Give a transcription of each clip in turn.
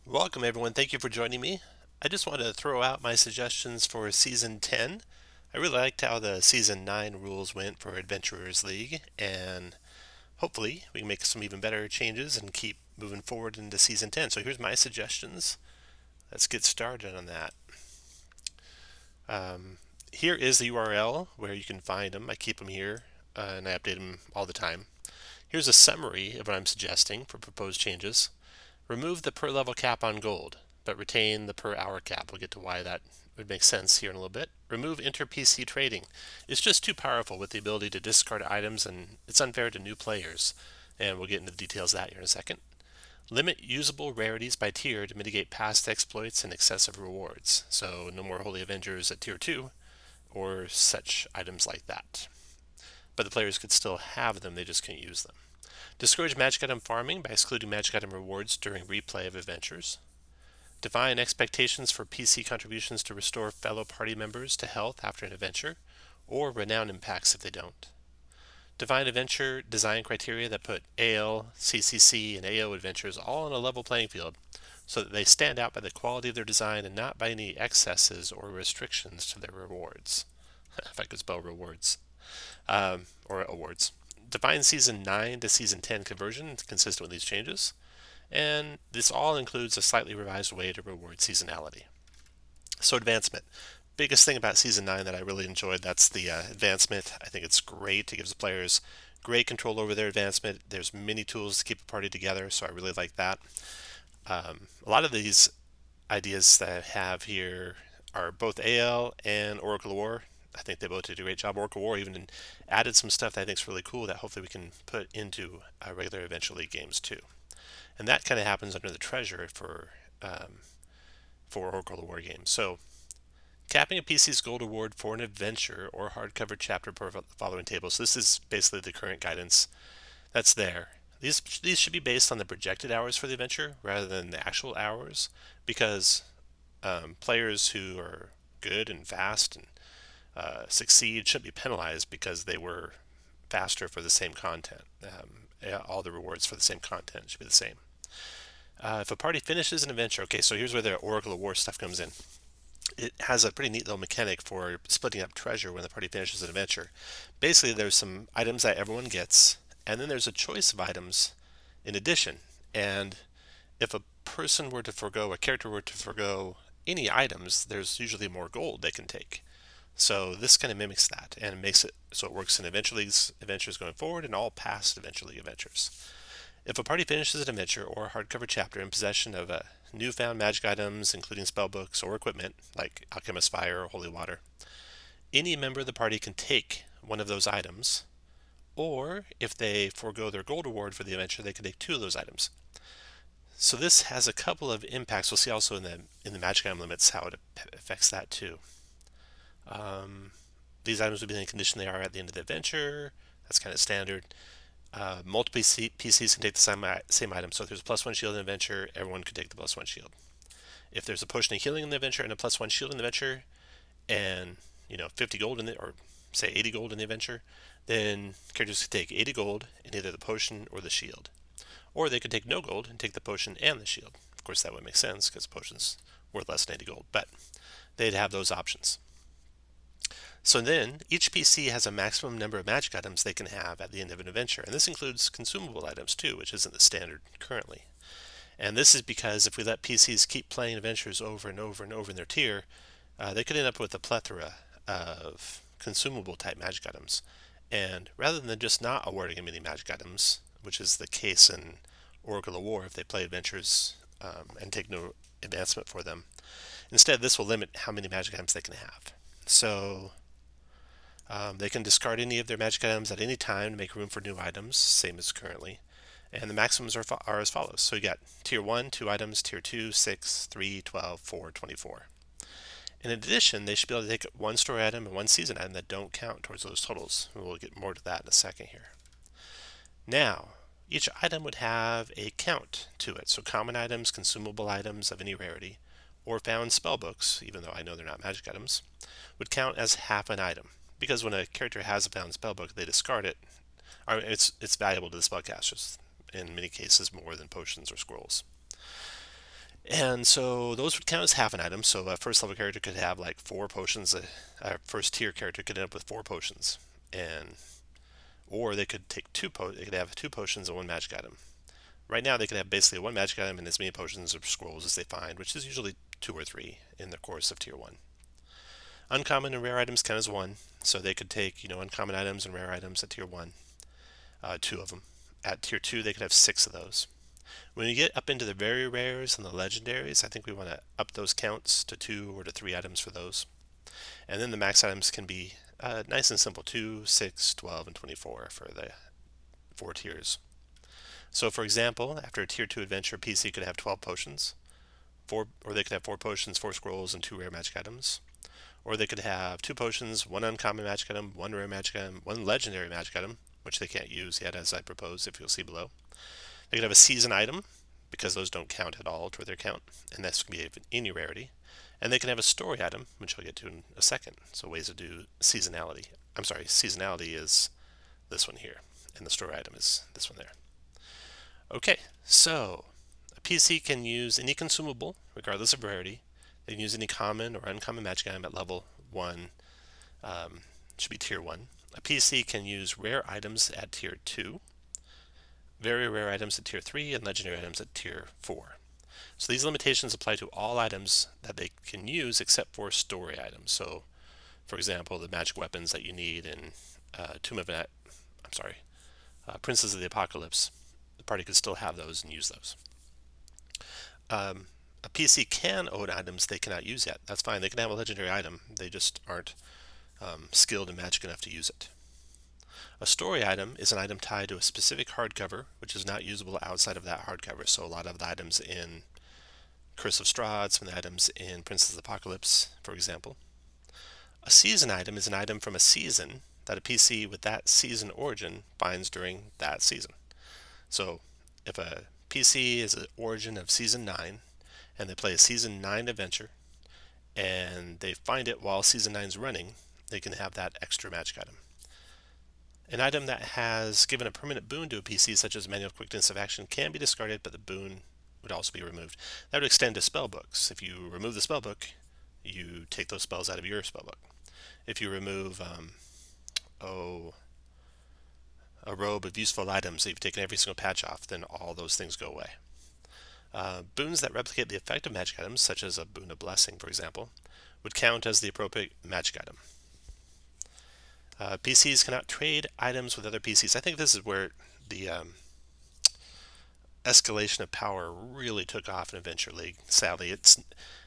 Welcome, everyone. Thank you for joining me. I just want to throw out my suggestions for Season 10. I really liked how the Season 9 rules went for Adventurers League, and hopefully we can make some even better changes and keep moving forward into Season 10. So here's my suggestions. Let's get started on that. Um, Here is the URL where you can find them. I keep them here and I update them all the time. Here's a summary of what I'm suggesting for proposed changes. Remove the per level cap on gold, but retain the per hour cap. We'll get to why that would make sense here in a little bit. Remove inter-PC trading. It's just too powerful with the ability to discard items, and it's unfair to new players. And we'll get into the details of that here in a second. Limit usable rarities by tier to mitigate past exploits and excessive rewards. So no more Holy Avengers at tier 2 or such items like that. But the players could still have them, they just can't use them. Discourage magic item farming by excluding magic item rewards during replay of adventures. Define expectations for PC contributions to restore fellow party members to health after an adventure, or renown impacts if they don't. Define adventure design criteria that put AL, CCC, and AO adventures all on a level playing field so that they stand out by the quality of their design and not by any excesses or restrictions to their rewards. If I could spell rewards. Or awards. Define Season 9 to Season 10 conversion consistent with these changes. And this all includes a slightly revised way to reward seasonality. So advancement. Biggest thing about Season 9 that I really enjoyed, that's the advancement. I think it's great. It gives the players great control over their advancement. There's many tools to keep a party together, so I really like that. A lot of these ideas that I have here are both AL and Oracle of War. I think they both did a great job. Oracle War even added some stuff that I think is really cool that hopefully we can put into regular Adventure League games too. And that kind of happens under the treasure for Oracle of War games. So capping a PC's gold award for an adventure or hardcover chapter per the following table. So this is basically the current guidance that's there. These should be based on the projected hours for the adventure rather than the actual hours, because players who are good and fast and succeed shouldn't be penalized because they were faster for the same content. All the rewards for the same content should be the same. If a party finishes an adventure, okay, so here's where the Oracle of War stuff comes in. It has a pretty neat little mechanic for splitting up treasure when the party finishes an adventure. Basically, there's some items that everyone gets, and then there's a choice of items in addition. And if a person were to forego, a character were to forego any items, there's usually more gold they can take. So this kind of mimics that and makes it so it works in Adventure League's adventures going forward and all past Adventure League adventures. If a party finishes an adventure or hardcover chapter in possession of newfound magic items, including spellbooks or equipment like Alchemist Fire or Holy Water, any member of the party can take one of those items, or if they forego their gold award for the adventure, they can take two of those items. So this has a couple of impacts. We'll see also in the magic item limits how it affects that too. These items would be in the condition they are at the end of the adventure. That's kind of standard. Multiple PCs can take the same item. So if there's a +1 shield in the adventure, everyone could take the +1 shield. If there's a potion of healing in the adventure and a +1 shield in the adventure, and 50 gold in it, or say 80 gold in the adventure, then characters could take 80 gold in either the potion or the shield. Or they could take no gold and take the potion and the shield. Of course, that would make sense because potion's worth less than 80 gold, but they'd have those options. So then, each PC has a maximum number of magic items they can have at the end of an adventure, and this includes consumable items too, which isn't the standard currently. And this is because if we let PCs keep playing adventures over and over and over in their tier, they could end up with a plethora of consumable type magic items. And rather than just not awarding them any magic items, which is the case in Oracle of War if they play adventures and take no advancement for them, instead this will limit how many magic items they can have. So they can discard any of their magic items at any time to make room for new items, same as currently. And the maximums are as follows. So you got tier 1, 2 items, tier 2, 6, 3, 12, 4, 24. In addition, they should be able to take one story item and one season item that don't count towards those totals. We'll get more to that in a second here. Now, each item would have a count to it. So common items, consumable items of any rarity, or found spellbooks, even though I know they're not magic items, would count as half an item. Because when a character has a found spellbook, they discard it. It's valuable to the spellcasters, in many cases more than potions or scrolls. And so those would count as half an item. So a first level character could have like 4 potions. A first tier character could end up with 4 potions, and or they could take they could have 2 potions and 1 magic item. Right now, they could have basically 1 magic item and as many potions or scrolls as they find, which is usually 2 or 3 in the course of tier 1. Uncommon and rare items count as 1, so they could take uncommon items and rare items at tier 1, 2 of them. At tier 2, they could have 6 of those. When you get up into the very rares and the legendaries, I think we want to up those counts to 2 or to 3 items for those. And then the max items can be nice and simple: 2, 6, 12, and 24 for the 4 tiers. So for example, after a tier 2 adventure, PC could have 12 potions, or they could have 4 potions, 4 scrolls, and 2 rare magic items. Or they could have 2 potions, 1 uncommon magic item, 1 rare magic item, 1 legendary magic item, which they can't use yet as I propose, if you'll see below. They could have a season item, because those don't count at all toward their count, and that's going to be any rarity. And they can have a story item, which I'll get to in a second. So ways to do seasonality. I'm sorry, seasonality is this one here, and the story item is this one there. Okay, so a PC can use any consumable, regardless of rarity. They can use any common or uncommon magic item at level 1, should be tier 1. A PC can use rare items at tier 2, very rare items at tier 3, and legendary items at tier 4. So these limitations apply to all items that they can use except for story items. So, for example, the magic weapons that you need in Princes of the Apocalypse, the party could still have those and use those. A PC can own items they cannot use yet. That's fine. They can have a legendary item. They just aren't skilled in magic enough to use it. A story item is an item tied to a specific hardcover, which is not usable outside of that hardcover. So a lot of the items in Curse of Strahd, some of the items in Princes of the Apocalypse, for example. A season item is an item from a season that a PC with that season origin finds during that season. So if a PC is the origin of Season 9, and they play a Season 9 adventure, and they find it while Season 9 is running, they can have that extra magic item. An item that has given a permanent boon to a PC, such as Manual Quickness of Action, can be discarded, but the boon would also be removed. That would extend to spellbooks. If you remove the spellbook, you take those spells out of your spellbook. If you remove a robe of useful items that you've taken every single patch off, then all those things go away. Boons that replicate the effect of magic items, such as a boon of blessing, for example, would count as the appropriate magic item. PCs cannot trade items with other PCs. I think this is where the escalation of power really took off in Adventure League. Sadly,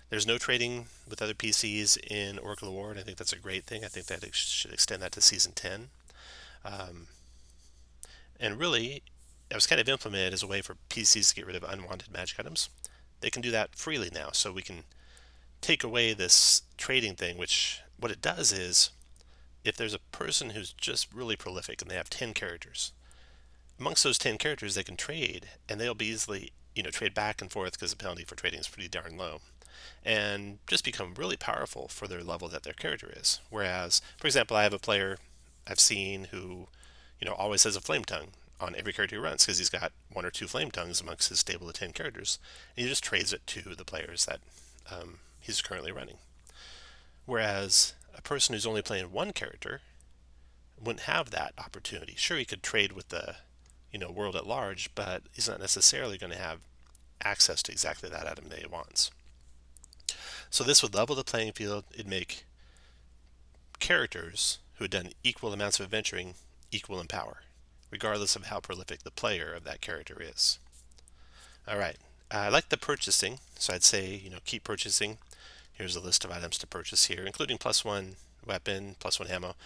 there's no trading with other PCs in Oracle of War, and I think that's a great thing. I think that it should extend that to Season 10. And really, it was kind of implemented as a way for PCs to get rid of unwanted magic items. They can do that freely now, so we can take away this trading thing, which what it does is, if there's a person who's just really prolific and they have 10 characters, amongst those 10 characters they can trade, and they'll be easily trade back and forth because the penalty for trading is pretty darn low, and just become really powerful for their level that their character is. Whereas, for example, I have a player I've seen who always has a flame tongue on every character he runs because he's got 1 or 2 flame tongues amongst his stable of 10 characters, and he just trades it to the players that he's currently running. Whereas a person who's only playing 1 character wouldn't have that opportunity. Sure, he could trade with the world at large, but he's not necessarily going to have access to exactly that item that he wants. So this would level the playing field. It'd make characters who had done equal amounts of adventuring equal in power, regardless of how prolific the player of that character is. Alright, I like the purchasing, so I'd say keep purchasing. Here's a list of items to purchase here, including +1 weapon, +1 ammo.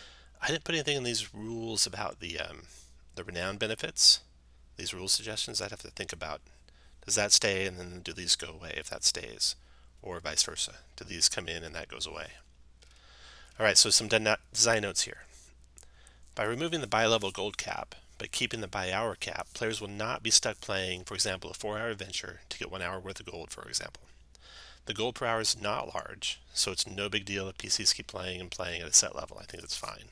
I didn't put anything in these rules about the renown benefits. These rule suggestions I'd have to think about. Does that stay, and then do these go away if that stays? Or vice versa. Do these come in and that goes away? Alright, so some design notes here. By removing the bi-level gold cap, but keeping the bi-hour cap, players will not be stuck playing, for example, a 4-hour adventure to get 1 hour worth of gold, for example. The gold per hour is not large, so it's no big deal if PCs keep playing and playing at a set level. I think that's fine.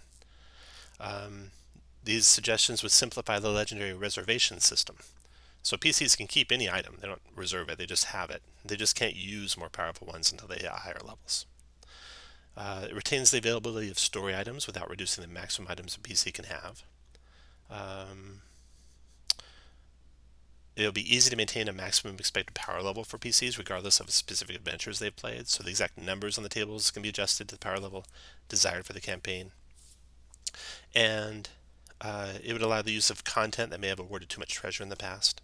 These suggestions would simplify the legendary reservation system. So PCs can keep any item. They don't reserve it. They just have it. They just can't use more powerful ones until they hit higher levels. It retains the availability of story items without reducing the maximum items a PC can have. It'll be easy to maintain a maximum expected power level for PCs regardless of the specific adventures they've played. So the exact numbers on the tables can be adjusted to the power level desired for the campaign. And it would allow the use of content that may have awarded too much treasure in the past.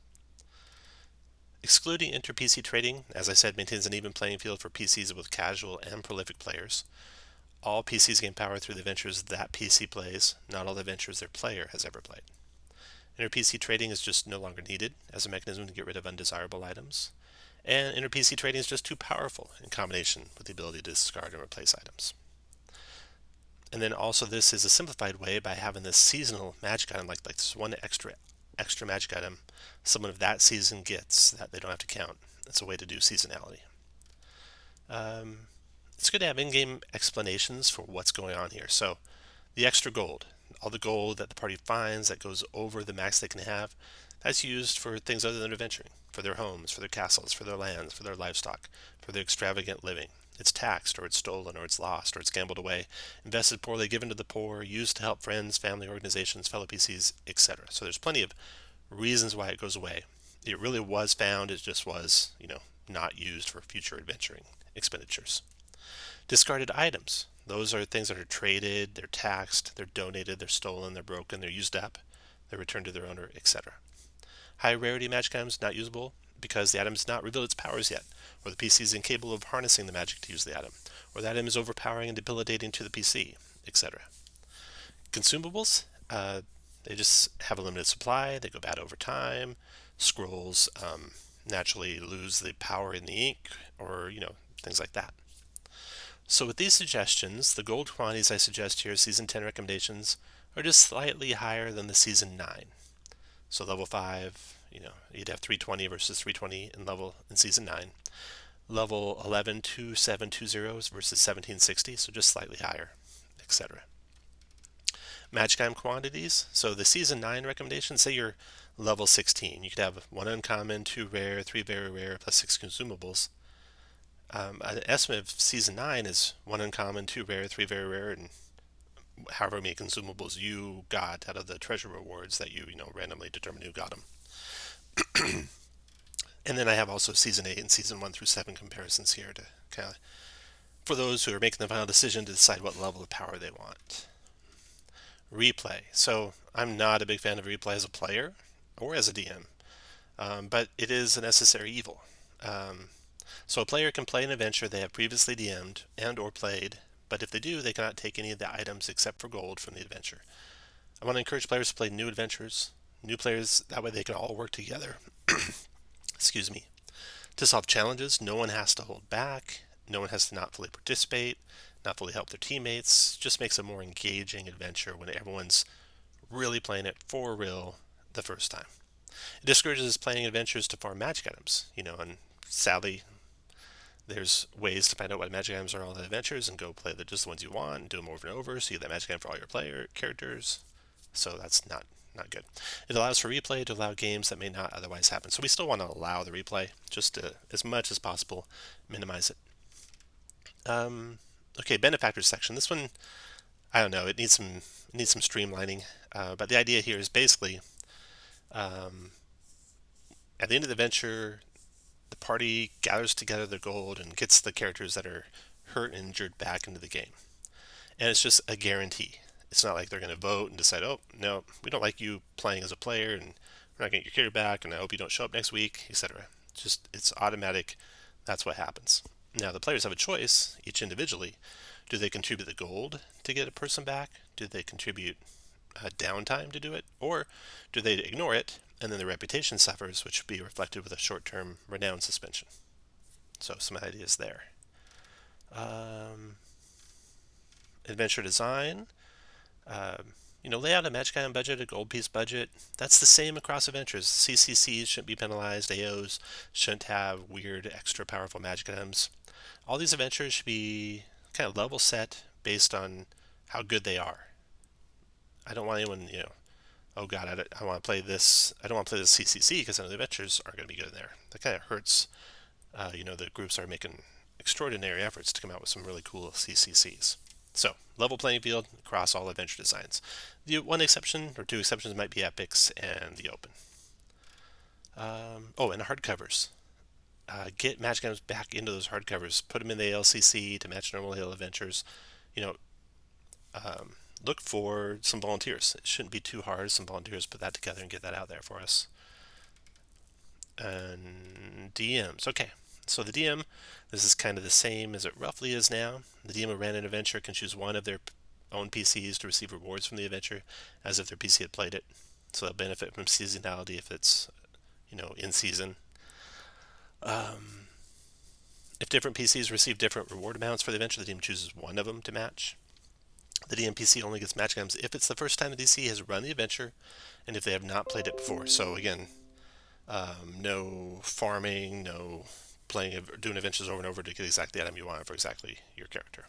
Excluding inter-PC trading, as I said, maintains an even playing field for PCs with casual and prolific players. All PCs gain power through the adventures that PC plays, not all the adventures their player has ever played. Inter-PC trading is just no longer needed as a mechanism to get rid of undesirable items. And inter-PC trading is just too powerful in combination with the ability to discard and replace items. And then also this is a simplified way by having this seasonal magic item, like this one extra magic item someone of that season gets that they don't have to count. It's a way to do seasonality. It's good to have in-game explanations for what's going on here. So the extra gold, all the gold that the party finds that goes over the max they can have, that's used for things other than adventuring, for their homes, for their castles, for their lands, for their livestock, for their extravagant living. It's taxed, or it's stolen, or it's lost, or it's gambled away, invested poorly, given to the poor, used to help friends, family organizations, fellow PCs, etc. So there's plenty of reasons why it goes away. It really was found, it just was, not used for future adventuring expenditures. Discarded items. Those are things that are traded, they're taxed, they're donated, they're stolen, they're broken, they're used up, they're returned to their owner, etc. High rarity magic items not usable because the item has not revealed its powers yet, or the PC is incapable of harnessing the magic to use the item, or the item is overpowering and debilitating to the PC, etc. Consumables, they just have a limited supply, they go bad over time. Scrolls naturally lose the power in the ink, or things like that. So with these suggestions, the gold quantities I suggest here, Season 10 recommendations, are just slightly higher than the Season 9. So level 5, you'd have 320 versus 320 in Season 9. Level 11, 2720 versus 1760, so just slightly higher, etc. Magic item quantities. So the Season 9 recommendations, say you're level 16. You could have 1 uncommon, 2 rare, 3 very rare, plus 6 consumables. An estimate of Season 9 is 1 uncommon, 2 rare, 3 very rare, and however many consumables you got out of the treasure rewards that you randomly determine who got them. And then I have also Season 8 and Season 1 through 7 comparisons here to kind of, for those who are making the final decision to decide what level of power they want. Replay. So I'm not a big fan of replay as a player or as a DM, but it is a necessary evil. So a player can play an adventure they have previously DM'd and or played, but if they do, they cannot take any of the items except for gold from the adventure. I want to encourage players to play new adventures, new players, that way they can all work together. Excuse me. To solve challenges, no one has to hold back, no one has to not fully participate, not fully help their teammates. Just makes a more engaging adventure when everyone's really playing it for real the first time. It discourages playing adventures to farm magic items, and sadly, there's ways to find out what magic items are on the adventures and go play just the ones you want and do them over and over so you get that magic item for all your player characters. So that's not good. It allows for replay to allow games that may not otherwise happen. So we still want to allow the replay just to, as much as possible, minimize it. Okay, benefactors section. This one, I don't know. It needs some streamlining. But the idea here is basically, at the end of the adventure, the party gathers together their gold and gets the characters that are hurt and injured back into the game. And it's just a guarantee. It's not like they're going to vote and decide, oh, no, we don't like you playing as a player, and we're not going to get your character back, and I hope you don't show up next week, etc. It's automatic. That's what happens. Now, the players have a choice, each individually. Do they contribute the gold to get a person back? Do they contribute downtime to do it? Or do they ignore it, and then the reputation suffers, which would be reflected with a short-term renown suspension? So some ideas there. Adventure design. Lay out a magic item budget, a gold piece budget. That's the same across adventures. CCCs shouldn't be penalized. AOs shouldn't have weird, extra powerful magic items. All these adventures should be kind of level set based on how good they are. I don't want anyone, oh god, I want to play this. I don't want to play this CCC because I know the adventures aren't going to be good in there. That kind of hurts. The groups are making extraordinary efforts to come out with some really cool CCCs. So, level playing field across all adventure designs. The one exception or two exceptions might be epics and the open. And hardcovers. Get Magic Items back into those hardcovers. Put them in the ALCC to match normal Halo adventures. You know, look for some volunteers. It shouldn't be too hard. Some volunteers put that together and get that out there for us. And DMs. Okay, so the DM, this is kind of the same as it roughly is now. The DM who ran an adventure can choose one of their own PCs to receive rewards from the adventure as if their PC had played it. So they'll benefit from seasonality if it's, in season. If different PCs receive different reward amounts for the adventure, the DM chooses one of them to match. The DM PC only gets Magic Items if it's the first time the DC has run the adventure and if they have not played it before. So again, no farming, no doing adventures over and over to get exactly the item you want for exactly your character.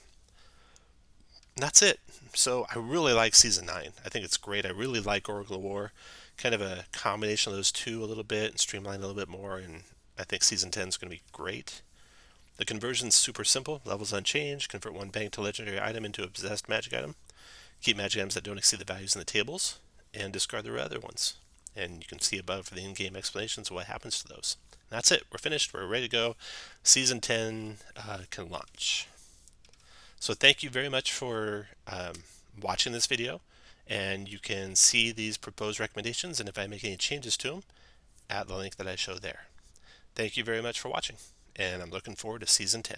And that's it. So I really like Season 9. I think it's great. I really like Oracle of War. Kind of a combination of those two a little bit and streamline a little bit more, and I think Season 10 is going to be great. The conversion's super simple. Levels unchanged. Convert one banked to legendary item into a possessed magic item. Keep magic items that don't exceed the values in the tables, and discard the other ones. And you can see above for the in-game explanations of what happens to those. And that's it. We're finished. We're ready to go. Season 10 can launch. So thank you very much for watching this video. And you can see these proposed recommendations and if I make any changes to them at the link that I show there. Thank you very much for watching. And I'm looking forward to Season 10.